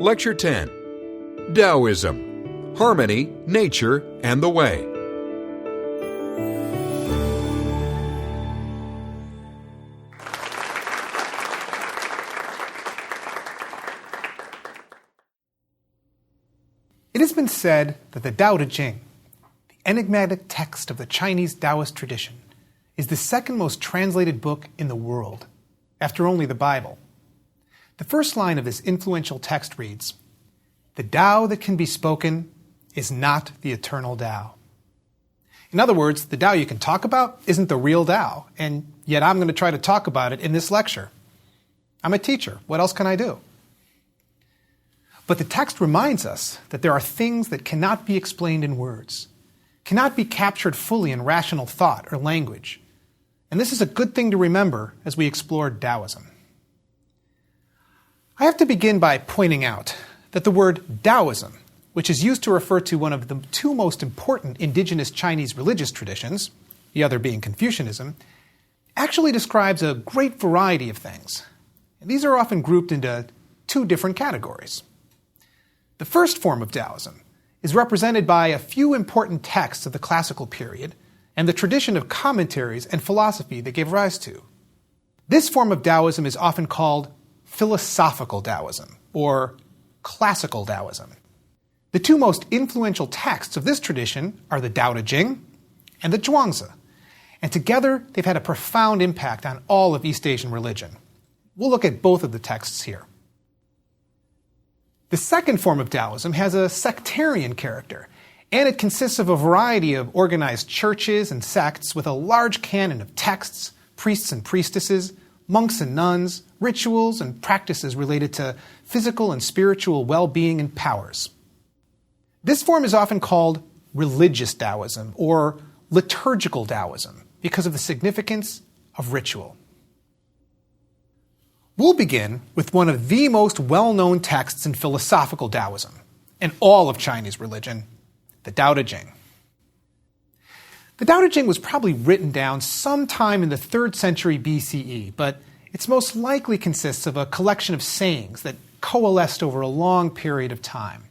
Lecture 10. Daoism. Harmony, Nature, and the Way. It has been said that the Daoism, the enigmatic text of the Chinese Taoist tradition, is the second most translated book in the world, after only the Bible. The first line of this influential text reads, "The Tao that can be spoken is not the eternal Tao." In other words, the Tao you can talk about isn't the real Tao, and yet I'm going to try to talk about it in this lecture. I'm a teacher. What else can I do? But the text reminds us that there are things that cannot be explained in words, cannot be captured fully in rational thought or language. And this is a good thing to remember as we explore Taoism. I have to begin by pointing out that the word Daoism, which is used to refer to one of the two most important indigenous Chinese religious traditions, the other being Confucianism, actually describes a great variety of things. And these are often grouped into two different categories. The first form of Taoism is represented by a few important texts of the classical period and the tradition of commentaries and philosophy they gave rise to. This form of Taoism is often called philosophical Taoism or classical Taoism. The two most influential texts of this tradition are the Tao Te Ching and the Zhuangzi, and together they've had a profound impact on all of East Asian religion. We'll look at both of the texts here. The second form of Taoism has a sectarian character, and it consists of a variety of organized churches and sects with a large canon of texts, priests and priestesses, monks and nuns, rituals and practices related to physical and spiritual well-being and powers. This form is often called religious Taoism or liturgical Taoism because of the significance of ritual. We'll begin with one of the most well-known texts in philosophical Taoism and all of Chinese religion, the Tao Te Ching. The Tao Te Ching was probably written down sometime in the 3rd century BCE, but it most likely consists of a collection of sayings that coalesced over a long period of time.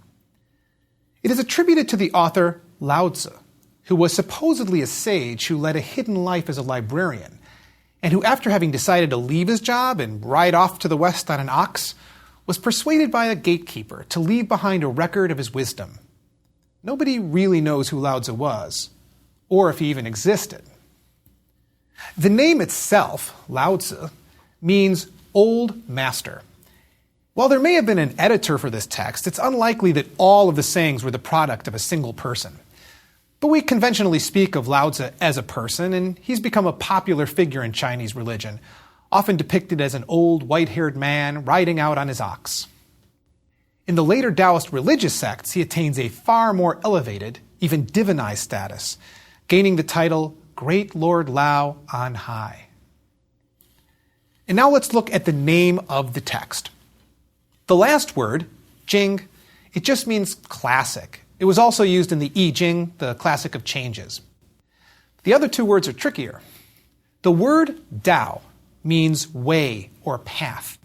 It is attributed to the author Lao Tzu, who was supposedly a sage who led a hidden life as a librarian, and who, after having decided to leave his job and ride off to the west on an ox, was persuaded by a gatekeeper to leave behind a record of his wisdom. Nobody really knows who Lao Tzu was, or if he even existed. The name itself, Lao Tzu, means old master. While there may have been an editor for this text, it's unlikely that all of the sayings were the product of a single person. But we conventionally speak of Lao Tzu as a person, and he's become a popular figure in Chinese religion, often depicted as an old white-haired man riding out on his ox. In the later Taoist religious sects, he attains a far more elevated, even divinized status, gaining the title Great Lord Lao on High. And now let's look at the name of the text. The last word, Jing, it just means classic. It was also used in the I Ching, the classic of changes. The other two words are trickier. The word Tao means way or path,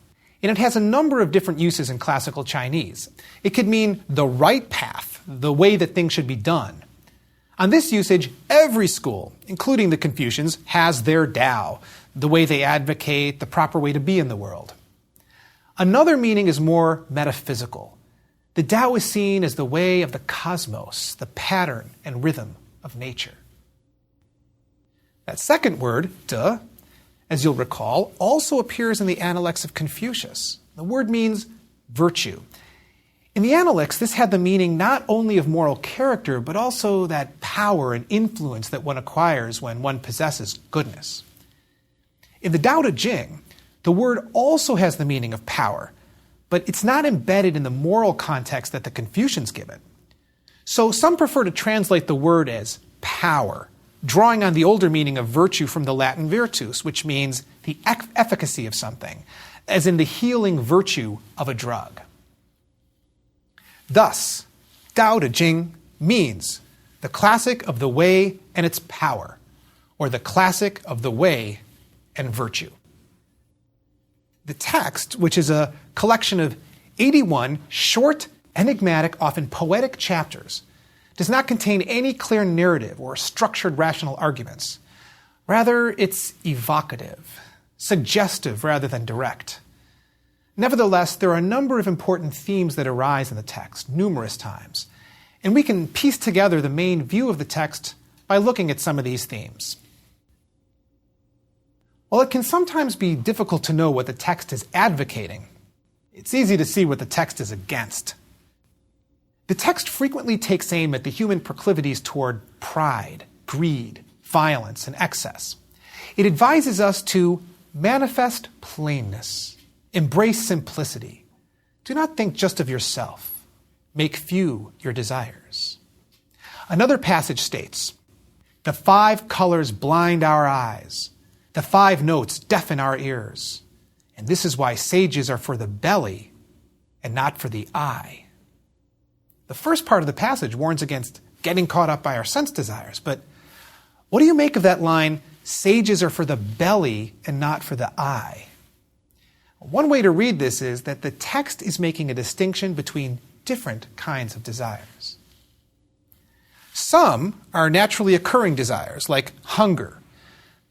and it has a number of different uses in classical Chinese. It could mean the right path, the way that things should be done. On this usage, every school, including the Confucians, has their Tao, the way they advocate, the proper way to be in the world. Another meaning is more metaphysical. The Tao is seen as the way of the cosmos, the pattern and rhythm of nature. That second word, de, as you'll recall, also appears in the Analects of Confucius. The word means virtue. In the Analects, this had the meaning not only of moral character, but also that power and influence that one acquires when one possesses goodness. In the Tao Te Ching, the word also has the meaning of power, but it's not embedded in the moral context that the Confucians give it. So some prefer to translate the word as power, drawing on the older meaning of virtue from the Latin virtus, which means the efficacy of something, as in the healing virtue of a drug. Thus, Tao Te Ching means the classic of the way and its power, or the classic of the way and virtue. The text, which is a collection of 81 short, enigmatic, often poetic chapters, does not contain any clear narrative or structured rational arguments. Rather, it's evocative, suggestive rather than direct. Nevertheless, there are a number of important themes that arise in the text numerous times, and we can piece together the main view of the text by looking at some of these themes. While it can sometimes be difficult to know what the text is advocating, it's easy to see what the text is against. The text frequently takes aim at the human proclivities toward pride, greed, violence, and excess. It advises us to manifest plainness, embrace simplicity. Do not think just of yourself. Make few your desires. Another passage states, "The 5 colors blind our eyes. The 5 notes deafen our ears. And this is why sages are for the belly and not for the eye." The first part of the passage warns against getting caught up by our sense desires, but what do you make of that line, "Sages are for the belly and not for the eye"? One way to read this is that the text is making a distinction between different kinds of desires. Some are naturally occurring desires, like hunger.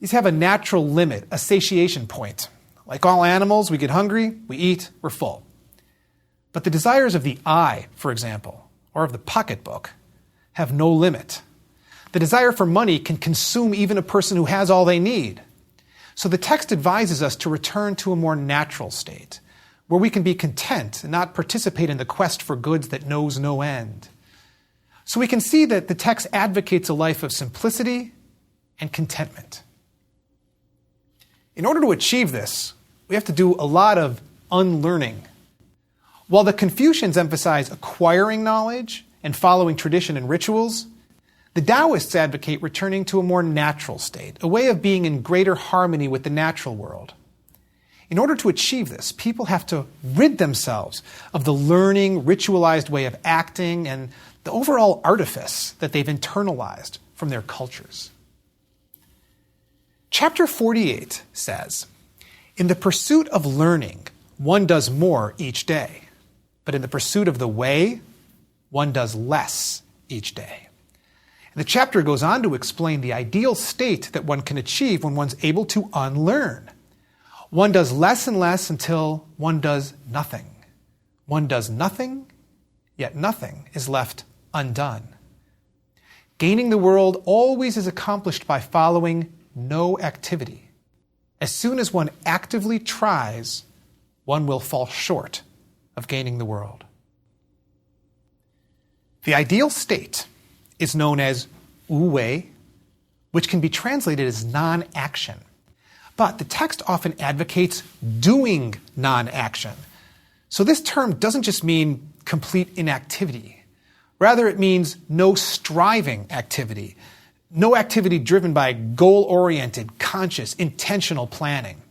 These have a natural limit, a satiation point. Like all animals, we get hungry, we eat, we're full. But the desires of the eye, for example, or of the pocketbook, have no limit. The desire for money can consume even a person who has all they need. So the text advises us to return to a more natural state, where we can be content and not participate in the quest for goods that knows no end. So we can see that the text advocates a life of simplicity and contentment. In order to achieve this, we have to do a lot of unlearning. While the Confucians emphasize acquiring knowledge and following tradition and rituals, the Taoists advocate returning to a more natural state, a way of being in greater harmony with the natural world. In order to achieve this, people have to rid themselves of the learning, ritualized way of acting and the overall artifice that they've internalized from their cultures. Chapter 48 says, "In the pursuit of learning, one does more each day. But in the pursuit of the way, one does less each day." And the chapter goes on to explain the ideal state that one can achieve when one's able to unlearn. One does less and less until one does nothing. One does nothing, yet nothing is left undone. Gaining the world always is accomplished by following no activity. As soon as one actively tries, one will fall short of gaining the world. The ideal state is known as wu wei, which can be translated as non-action. But the text often advocates doing non-action. So this term doesn't just mean complete inactivity. Rather, it means no striving activity. No activity driven by goal-oriented, conscious, intentional planning.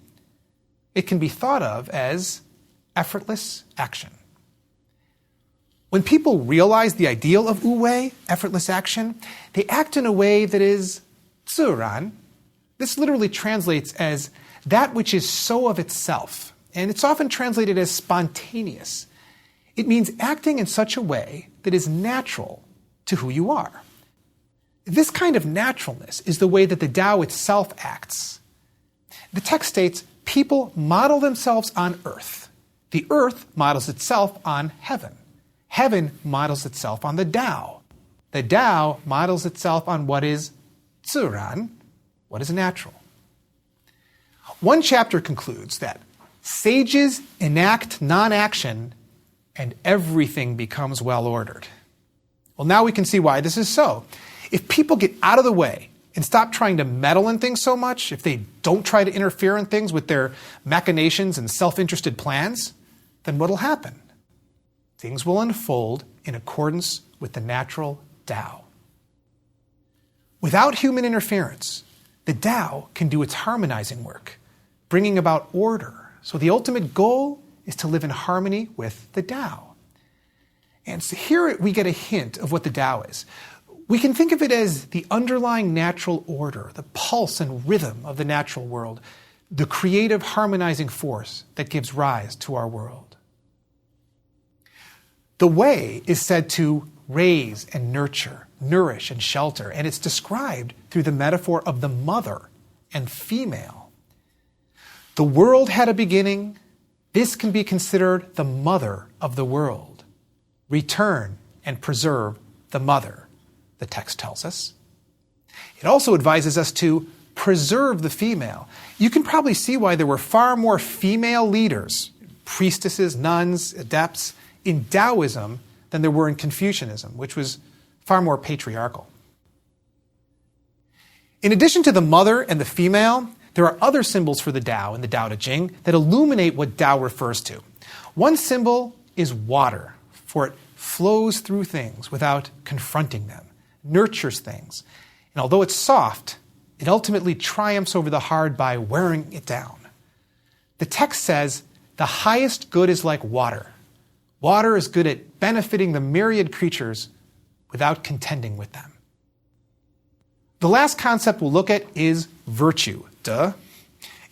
It can be thought of as effortless action. When people realize the ideal of wu wei, effortless action, they act in a way that is 自然. This literally translates as that which is so of itself, and it's often translated as spontaneous. It means acting in such a way that is natural to who you are. This kind of naturalness is the way that the Tao itself acts. The text states, people model themselves on earth. The earth models itself on heaven. Heaven models itself on the Tao. The Tao models itself on what is 自然, what is natural. One chapter concludes that sages enact non-action and everything becomes well-ordered. Well, now we can see why this is so. If people get out of the way and stop trying to meddle in things so much, if they don't try to interfere in things with their machinations and self-interested plans, then what will happen? Things will unfold in accordance with the natural Tao. Without human interference, the Tao can do its harmonizing work, bringing about order. So the ultimate goal is to live in harmony with the Tao. And so here we get a hint of what the Tao is. We can think of it as the underlying natural order, the pulse and rhythm of the natural world, the creative harmonizing force that gives rise to our world. The way is said to raise and nurture, nourish and shelter, and it's described through the metaphor of the mother and female. The world had a beginning. This can be considered the mother of the world. Return and preserve the mother, the text tells us. It also advises us to preserve the female. You can probably see why there were far more female leaders, priestesses, nuns, adepts, in Daoism than there were in Confucianism, which was far more patriarchal. In addition to the mother and the female, there are other symbols for the Tao in the Tao Te Ching that illuminate what Tao refers to. One symbol is water, for it flows through things without confronting them, nurtures things, and although it's soft, it ultimately triumphs over the hard by wearing it down. The text says, the highest good is like water. Water is good at benefiting the myriad creatures without contending with them. The last concept we'll look at is virtue, de.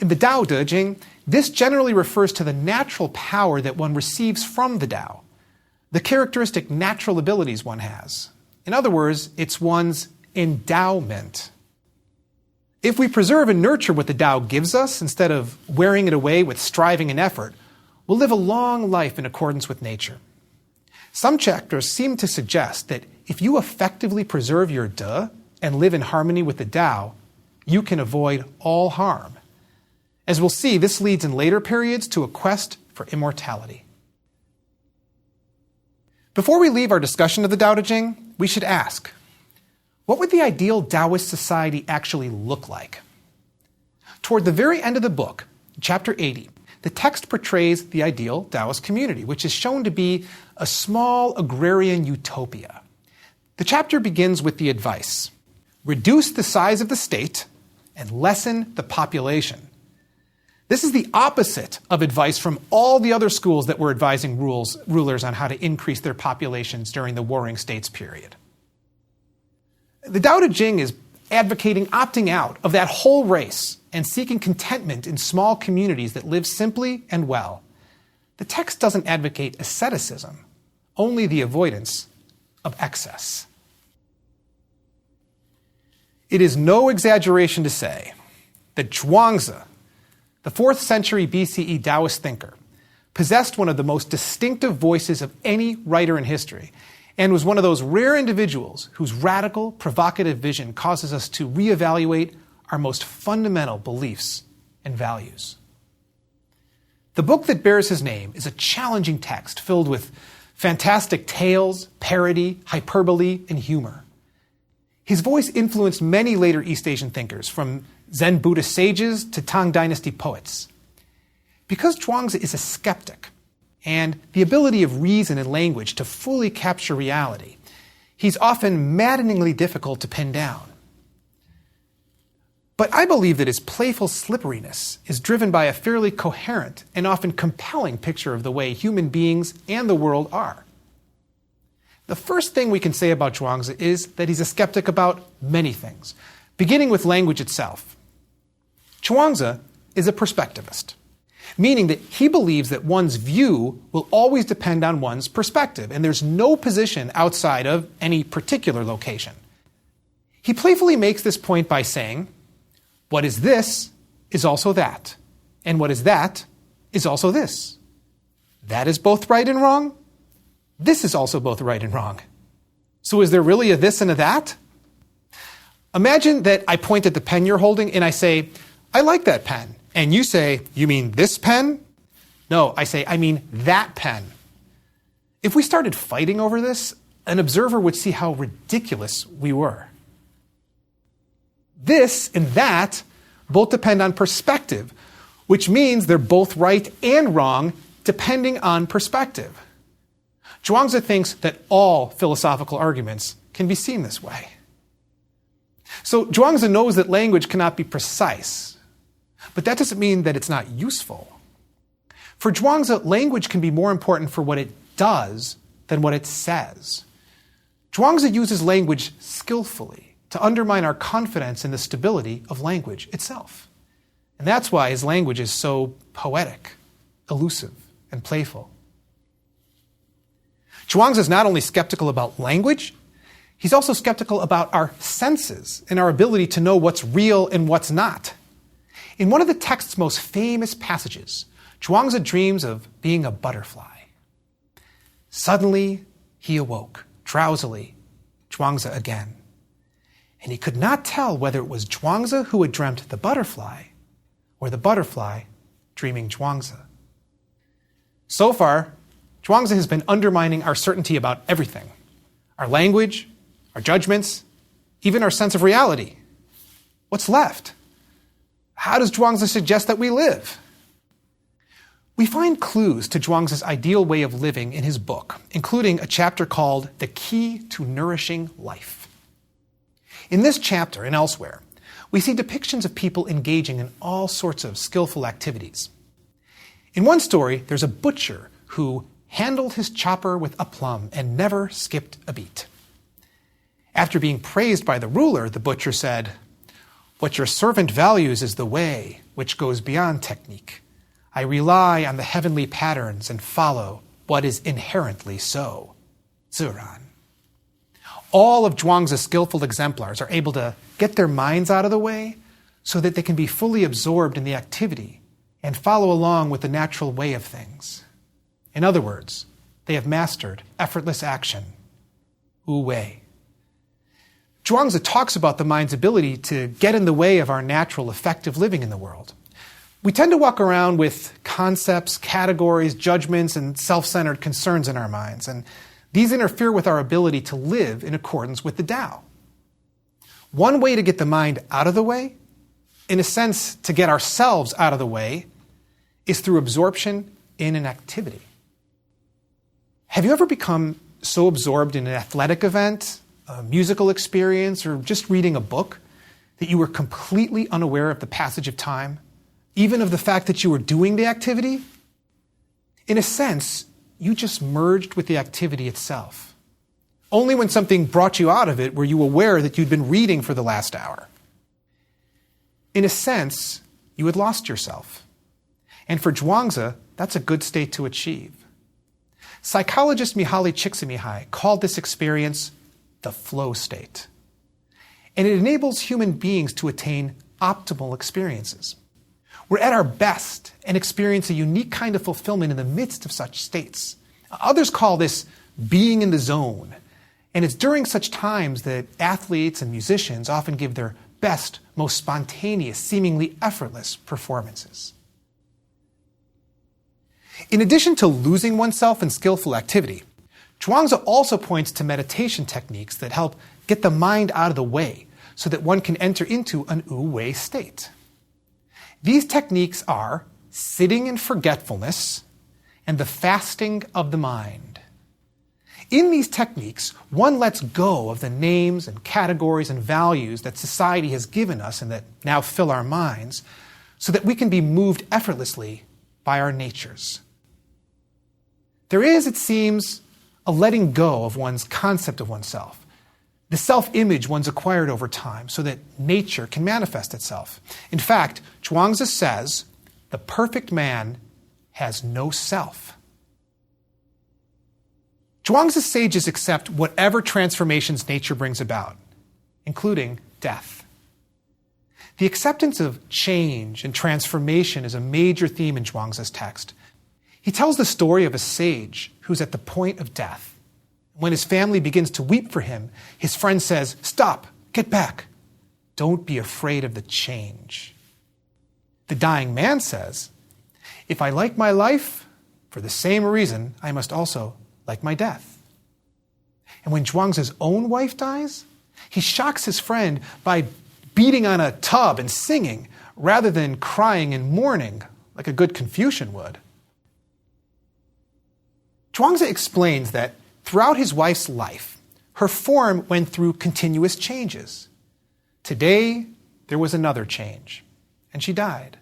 In the Tao Te Ching, this generally refers to the natural power that one receives from the Tao, the characteristic natural abilities one has. In other words, it's one's endowment. If we preserve and nurture what the Tao gives us, instead of wearing it away with striving and effort, we'll live a long life in accordance with nature. Some chapters seem to suggest that if you effectively preserve your de and live in harmony with the Tao, you can avoid all harm. As we'll see, this leads in later periods to a quest for immortality. Before we leave our discussion of the Tao Te Ching, we should ask, what would the ideal Taoist society actually look like? Toward the very end of the book, chapter 80, the text portrays the ideal Taoist community, which is shown to be a small agrarian utopia. The chapter begins with the advice, reduce the size of the state and lessen the population. This is the opposite of advice from all the other schools that were advising rulers on how to increase their populations during the Warring States period. The Tao Te Ching is advocating opting out of that whole race and seeking contentment in small communities that live simply and well. The text doesn't advocate asceticism, only the avoidance of excess. It is no exaggeration to say that Zhuangzi, the 4th century BCE Taoist thinker, possessed one of the most distinctive voices of any writer in history, and was one of those rare individuals whose radical, provocative vision causes us to reevaluate our most fundamental beliefs and values. The book that bears his name is a challenging text filled with fantastic tales, parody, hyperbole, and humor. His voice influenced many later East Asian thinkers, from Zen Buddhist sages to Tang Dynasty poets. Because Zhuangzi is a skeptic, and the ability of reason and language to fully capture reality, he's often maddeningly difficult to pin down. But I believe that his playful slipperiness is driven by a fairly coherent and often compelling picture of the way human beings and the world are. The first thing we can say about Zhuangzi is that he's a skeptic about many things, beginning with language itself. Zhuangzi is a perspectivist, meaning that he believes that one's view will always depend on one's perspective, and there's no position outside of any particular location. He playfully makes this point by saying, what is this is also that, and what is that is also this. That is both right and wrong. This is also both right and wrong. So is there really a this and a that? Imagine that I point at the pen you're holding and I say, I like that pen. And you say, you mean this pen? No, I say, I mean that pen. If we started fighting over this, an observer would see how ridiculous we were. This and that both depend on perspective, which means they're both right and wrong depending on perspective. Zhuangzi thinks that all philosophical arguments can be seen this way. So Zhuangzi knows that language cannot be precise, but that doesn't mean that it's not useful. For Zhuangzi, language can be more important for what it does than what it says. Zhuangzi uses language skillfully to undermine our confidence in the stability of language itself. And that's why his language is so poetic, elusive, and playful. Zhuangzi is not only skeptical about language, he's also skeptical about our senses and our ability to know what's real and what's not. In one of the text's most famous passages, Zhuangzi dreams of being a butterfly. Suddenly, he awoke, drowsily, Zhuangzi again. And he could not tell whether it was Zhuangzi who had dreamt the butterfly or the butterfly dreaming Zhuangzi. So far, Zhuangzi has been undermining our certainty about everything: our language, our judgments, even our sense of reality. What's left? How does Zhuangzi suggest that we live? We find clues to Zhuangzi's ideal way of living in his book, including a chapter called The Key to Nourishing Life. In this chapter and elsewhere, we see depictions of people engaging in all sorts of skillful activities. In one story, there's a butcher who handled his chopper with aplomb and never skipped a beat. After being praised by the ruler, the butcher said, "What your servant values is the way which goes beyond technique. I rely on the heavenly patterns and follow what is inherently so." Ziran. All of Zhuangzi's skillful exemplars are able to get their minds out of the way so that they can be fully absorbed in the activity and follow along with the natural way of things. In other words, they have mastered effortless action, Wu Wei. Zhuangzi talks about the mind's ability to get in the way of our natural, effective living in the world. We tend to walk around with concepts, categories, judgments, and self-centered concerns in our minds, and these interfere with our ability to live in accordance with the Tao. One way to get the mind out of the way, in a sense, to get ourselves out of the way, is through absorption in an activity. Have you ever become so absorbed in an athletic event, a musical experience, or just reading a book that you were completely unaware of the passage of time, even of the fact that you were doing the activity? In a sense, you just merged with the activity itself. Only when something brought you out of it were you aware that you'd been reading for the last hour. In a sense, you had lost yourself. And for Zhuangzi, that's a good state to achieve. Psychologist Mihaly Csikszentmihalyi called this experience the flow state. And it enables human beings to attain optimal experiences. We're at our best and experience a unique kind of fulfillment in the midst of such states. Others call this being in the zone. And it's during such times that athletes and musicians often give their best, most spontaneous, seemingly effortless performances. In addition to losing oneself in skillful activity, Zhuangzi also points to meditation techniques that help get the mind out of the way so that one can enter into an Wu Wei state. These techniques are sitting in forgetfulness and the fasting of the mind. In these techniques, one lets go of the names and categories and values that society has given us and that now fill our minds so that we can be moved effortlessly by our natures. There is, it seems, a letting go of one's concept of oneself, the self-image one's acquired over time so that nature can manifest itself. In fact, Zhuangzi says, the perfect man has no self. Zhuangzi's sages accept whatever transformations nature brings about, including death. The acceptance of change and transformation is a major theme in Zhuangzi's text. He tells the story of a sage who's at the point of death. When his family begins to weep for him, his friend says, "Stop, get back. Don't be afraid of the change." The dying man says, "If I like my life, for the same reason, I must also like my death." And when Zhuangzi's own wife dies, he shocks his friend by beating on a tub and singing, rather than crying and mourning like a good Confucian would. Zhuangzi explains that throughout his wife's life, her form went through continuous changes. Today, there was another change, and she died.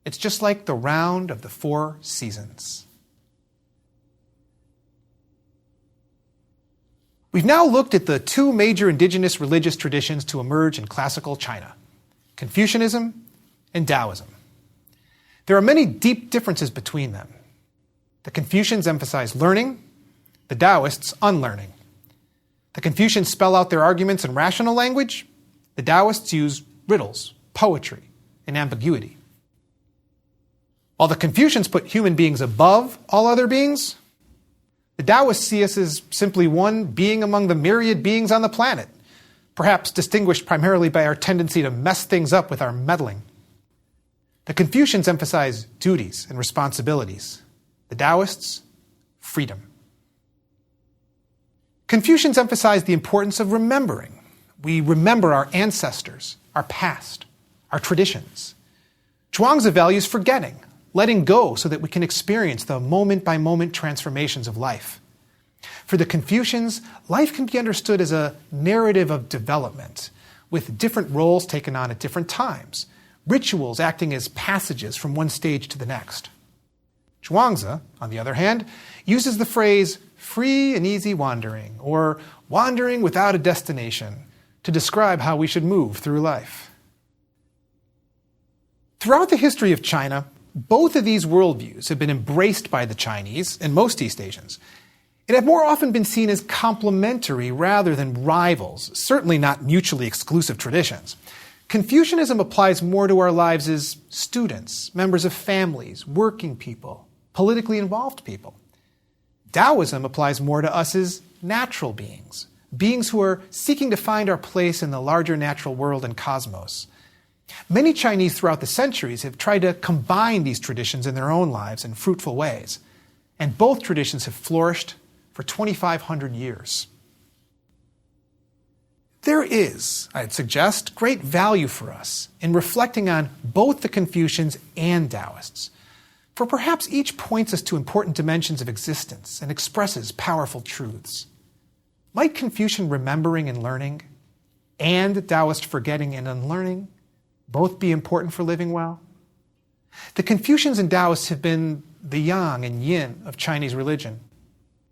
It's just like the round of the 4 seasons. We've now looked at the 2 major indigenous religious traditions to emerge in classical China, Confucianism and Daoism. There are many deep differences between them. The Confucians emphasize learning, the Taoists unlearning. The Confucians spell out their arguments in rational language. The Taoists use riddles, poetry, and ambiguity. While the Confucians put human beings above all other beings, the Taoists see us as simply one being among the myriad beings on the planet, perhaps distinguished primarily by our tendency to mess things up with our meddling. The Confucians emphasize duties and responsibilities. The Taoists, freedom. Confucians emphasize the importance of remembering. We remember our ancestors, our past, our traditions. Zhuangzi values forgetting, letting go so that we can experience the moment-by-moment transformations of life. For the Confucians, life can be understood as a narrative of development, with different roles taken on at different times, rituals acting as passages from one stage to the next. Zhuangzi, on the other hand, uses the phrase free and easy wandering, or wandering without a destination, to describe how we should move through life. Throughout the history of China, both of these worldviews have been embraced by the Chinese and most East Asians, and have more often been seen as complementary rather than rivals, certainly not mutually exclusive traditions. Confucianism applies more to our lives as students, members of families, working people, politically involved people. Daoism applies more to us as natural beings, beings who are seeking to find our place in the larger natural world and cosmos. Many Chinese throughout the centuries have tried to combine these traditions in their own lives in fruitful ways, and both traditions have flourished for 2,500 years. There is, I'd suggest, great value for us in reflecting on both the Confucians and Taoists, for perhaps each points us to important dimensions of existence and expresses powerful truths. Might Confucian remembering and learning, and Taoist forgetting and unlearning, both be important for living well? The Confucians and Taoists have been the yang and yin of Chinese religion,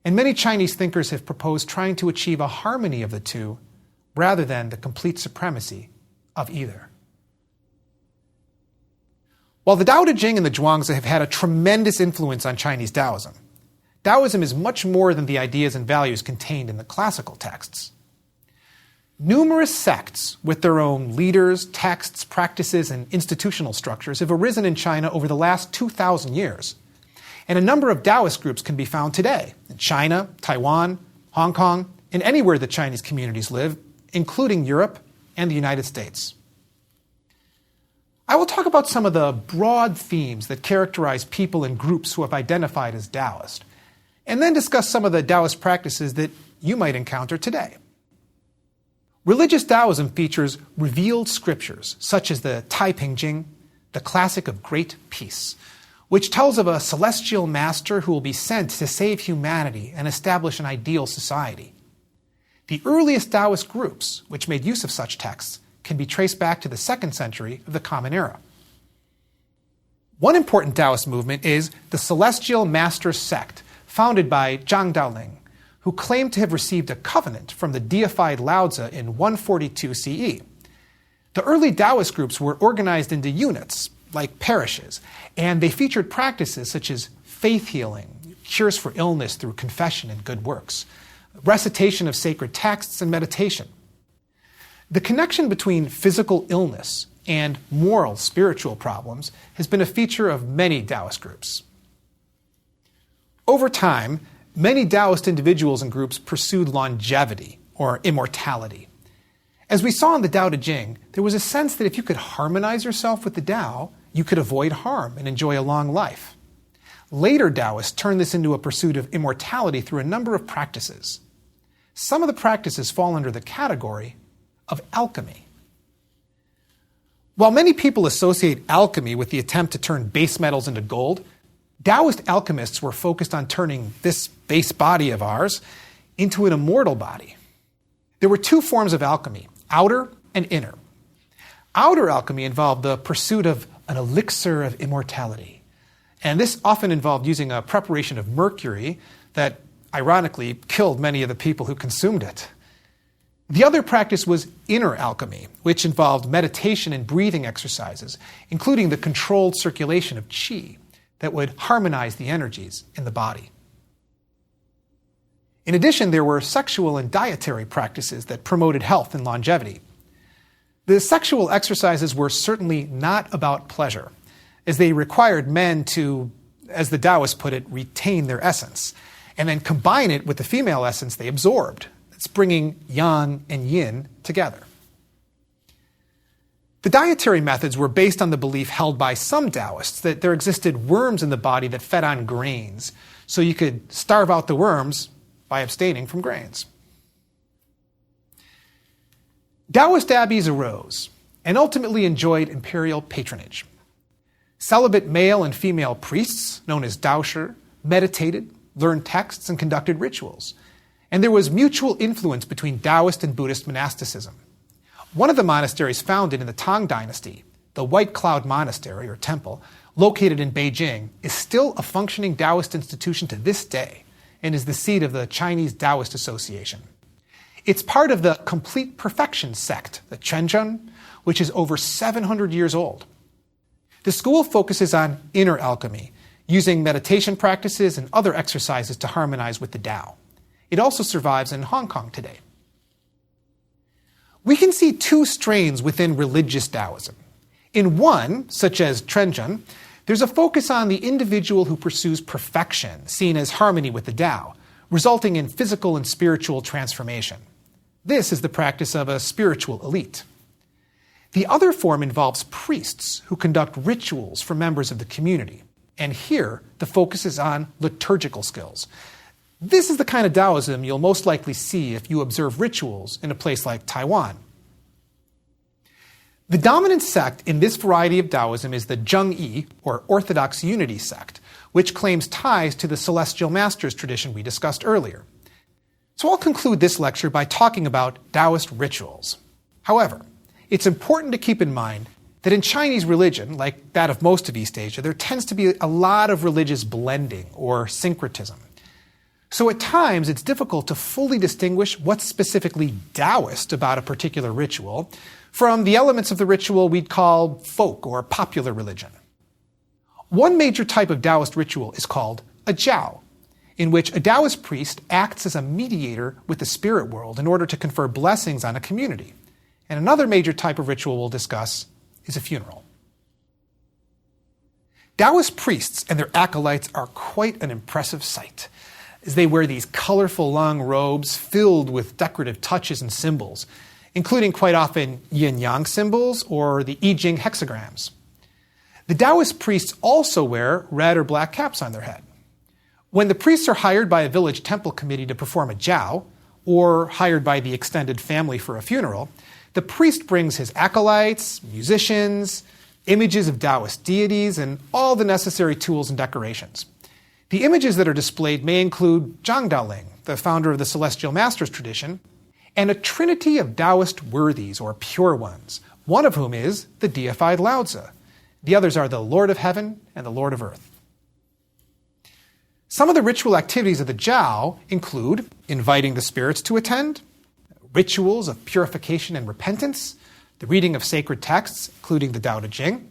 and many Chinese thinkers have proposed trying to achieve a harmony of the two rather than the complete supremacy of either. While the Tao Te Ching and the Zhuangzi have had a tremendous influence on Chinese Taoism, Taoism is much more than the ideas and values contained in the classical texts. Numerous sects with their own leaders, texts, practices, and institutional structures have arisen in China over the last 2,000 years. And a number of Taoist groups can be found today in China, Taiwan, Hong Kong, and anywhere the Chinese communities live, including Europe and the United States. I will talk about some of the broad themes that characterize people and groups who have identified as Taoist, and then discuss some of the Taoist practices that you might encounter today. Religious Taoism features revealed scriptures, such as the Taiping Jing, the classic of great peace, which tells of a celestial master who will be sent to save humanity and establish an ideal society. The earliest Taoist groups, which made use of such texts, can be traced back to the 2nd century of the Common Era. One important Taoist movement is the Celestial Master sect, founded by Zhang Daoling, who claimed to have received a covenant from the deified Lao Tzu in 142 CE. The early Taoist groups were organized into units, like parishes, and they featured practices such as faith healing, cures for illness through confession and good works, recitation of sacred texts, and meditation. The connection between physical illness and moral, spiritual problems has been a feature of many Taoist groups. Over time, many Taoist individuals and groups pursued longevity, or immortality. As we saw in the Tao Te Ching, there was a sense that if you could harmonize yourself with the Tao, you could avoid harm and enjoy a long life. Later Taoists turned this into a pursuit of immortality through a number of practices. Some of the practices fall under the category of alchemy. While many people associate alchemy with the attempt to turn base metals into gold, Taoist alchemists were focused on turning this base body of ours into an immortal body. There were two forms of alchemy, outer and inner. Outer alchemy involved the pursuit of an elixir of immortality, and this often involved using a preparation of mercury that ironically killed many of the people who consumed it. The other practice was inner alchemy, which involved meditation and breathing exercises, including the controlled circulation of qi that would harmonize the energies in the body. In addition, there were sexual and dietary practices that promoted health and longevity. The sexual exercises were certainly not about pleasure, as they required men to, as the Taoists put it, retain their essence, and then combine it with the female essence they absorbed. It's bringing yang and yin together. The dietary methods were based on the belief held by some Taoists that there existed worms in the body that fed on grains, so you could starve out the worms by abstaining from grains. Taoist abbeys arose and ultimately enjoyed imperial patronage. Celibate male and female priests, known as Daoshi, meditated, learned texts, and conducted rituals. And there was mutual influence between Taoist and Buddhist monasticism. One of the monasteries founded in the Tang Dynasty, the White Cloud Monastery, or temple, located in Beijing, is still a functioning Taoist institution to this day and is the seat of the Chinese Taoist Association. It's part of the Complete Perfection sect, the Quanzhen, which is over 700 years old. The school focuses on inner alchemy, using meditation practices and other exercises to harmonize with the Tao. It also survives in Hong Kong today. We can see two strains within religious Taoism. In one, such as Quanzhen, there's a focus on the individual who pursues perfection, seen as harmony with the Tao, resulting in physical and spiritual transformation. This is the practice of a spiritual elite. The other form involves priests who conduct rituals for members of the community. And here, the focus is on liturgical skills. This is the kind of Taoism you'll most likely see if you observe rituals in a place like Taiwan. The dominant sect in this variety of Taoism is the Zhengyi, or Orthodox Unity sect, which claims ties to the Celestial Masters tradition we discussed earlier. So I'll conclude this lecture by talking about Taoist rituals. However, it's important to keep in mind that in Chinese religion, like that of most of East Asia, there tends to be a lot of religious blending or syncretism. So at times, it's difficult to fully distinguish what's specifically Taoist about a particular ritual from the elements of the ritual we'd call folk or popular religion. One major type of Taoist ritual is called a jiao, in which a Taoist priest acts as a mediator with the spirit world in order to confer blessings on a community. And another major type of ritual we'll discuss is a funeral. Taoist priests and their acolytes are quite an impressive sight, as they wear these colorful long robes filled with decorative touches and symbols, including quite often yin-yang symbols or the I Ching hexagrams. The Taoist priests also wear red or black caps on their head. When the priests are hired by a village temple committee to perform a jiao, or hired by the extended family for a funeral, the priest brings his acolytes, musicians, images of Taoist deities, and all the necessary tools and decorations. The images that are displayed may include Zhang Daoling, the founder of the Celestial Masters tradition, and a trinity of Taoist worthies, or pure ones, one of whom is the deified Lao Tzu. The others are the Lord of Heaven and the Lord of Earth. Some of the ritual activities of the jiao include inviting the spirits to attend, rituals of purification and repentance, the reading of sacred texts, including the Tao Te Ching,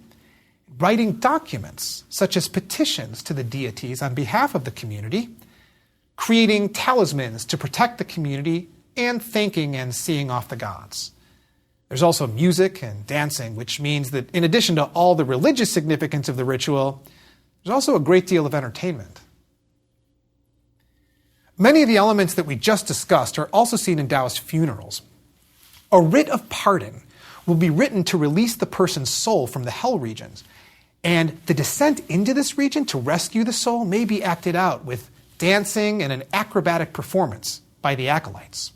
writing documents such as petitions to the deities on behalf of the community, creating talismans to protect the community, and thanking and seeing off the gods. There's also music and dancing, which means that in addition to all the religious significance of the ritual, there's also a great deal of entertainment. Many of the elements that we just discussed are also seen in Taoist funerals. A writ of pardon will be written to release the person's soul from the hell regions, and the descent into this region to rescue the soul may be acted out with dancing and an acrobatic performance by the acolytes.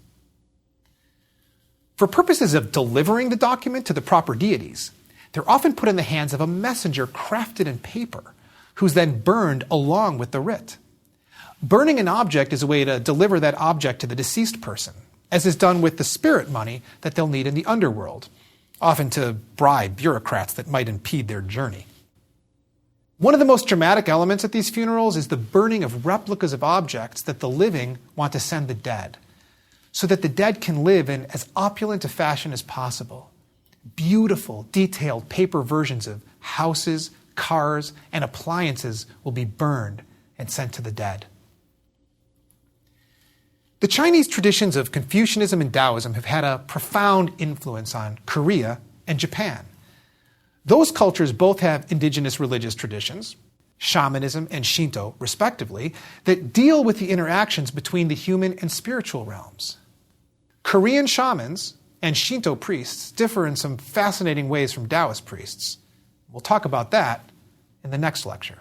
For purposes of delivering the document to the proper deities, they're often put in the hands of a messenger crafted in paper, who's then burned along with the writ. Burning an object is a way to deliver that object to the deceased person, as is done with the spirit money that they'll need in the underworld, often to bribe bureaucrats that might impede their journey. One of the most dramatic elements at these funerals is the burning of replicas of objects that the living want to send the dead, so that the dead can live in as opulent a fashion as possible. Beautiful, detailed paper versions of houses, cars, and appliances will be burned and sent to the dead. The Chinese traditions of Confucianism and Daoism have had a profound influence on Korea and Japan. Those cultures both have indigenous religious traditions, shamanism and Shinto respectively, that deal with the interactions between the human and spiritual realms. Korean shamans and Shinto priests differ in some fascinating ways from Taoist priests. We'll talk about that in the next lecture.